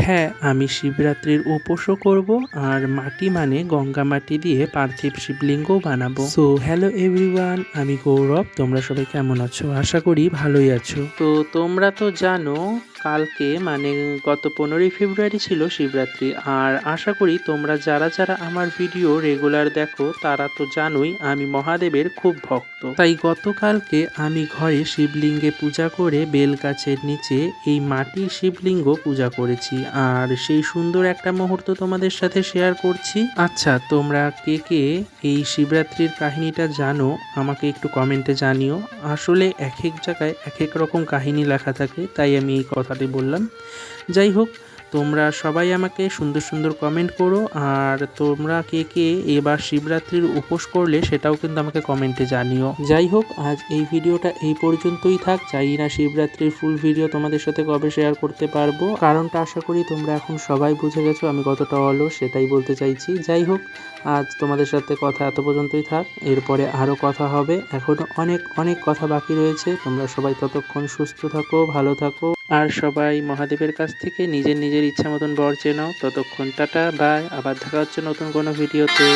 হ্যাঁ, আমি শিবরাত্রির উপোসও করব আর মাটি মানে গঙ্গা মাটি দিয়ে পার্থিব শিবলিঙ্গও বানাবো। সো হ্যালো এভরিওয়ান, আমি গৌরব। তোমরা সবাই কেমন আছো? আশা করি ভালোই আছো। তো তোমরা তো জানো কালকে মানে গত 15ই ফেব্রুয়ারি ছিল শিবরাত্রি। আর আশা করি তোমরা যারা যারা আমার ভিডিও রেগুলার দেখো তারা তো জানোই আমি মহাদেবের খুব ভক্ত। তাই গতকালকে আমি ঘরে শিবলিঙ্গে পূজা করে বেল গাছের নিচে এই মাটির শিবলিঙ্গ পূজা করেছি। আর সেই সুন্দর একটা মুহূর্ত তোমাদের সাথে শেয়ার করছি। আচ্ছা, তোমরা কে কে এই শিবরাত্রির কাহিনীটা জানো আমাকে একটু কমেন্টে জানিও। আসলে এক এক জায়গায় এক এক রকম কাহিনী লেখা থাকে, তাই আমি এই কথাটি বললাম। যাই হোক, তোমরা সবাই আমাকে সুন্দর সুন্দর কমেন্ট করো। আর তোমরা কে কে এবার শিবরাত্রির উপোস করলে সেটাও কিন্তু আমাকে কমেন্টে জানিও। যাই হোক, আজ এই ভিডিওটা এই পর্যন্তই থাক। চাই না শিবরাত্রির ফুল ভিডিও তোমাদের সাথে কবে শেয়ার করতে পারবো, কারণটা আশা করি তোমরা এখন সবাই বুঝে গেছো আমি কতটা অলস, সেটাই বলতে চাইছি। যাই হোক, আজ তোমাদের সাথে কথা এত পর্যন্তই থাক। এরপরে আরও কথা হবে, এখনো অনেক অনেক কথা বাকি রয়েছে। তোমরা সবাই ততক্ষণ সুস্থ থাকো, ভালো থাকো, আর সবাই মহাদেবের কাছ থেকে নিজের নিজের ইচ্ছা মতন বর চেয়ে নাও। ততক্ষণ টাটা, বাই। আবার দেখা হচ্ছে নতুন কোনো ভিডিওতে।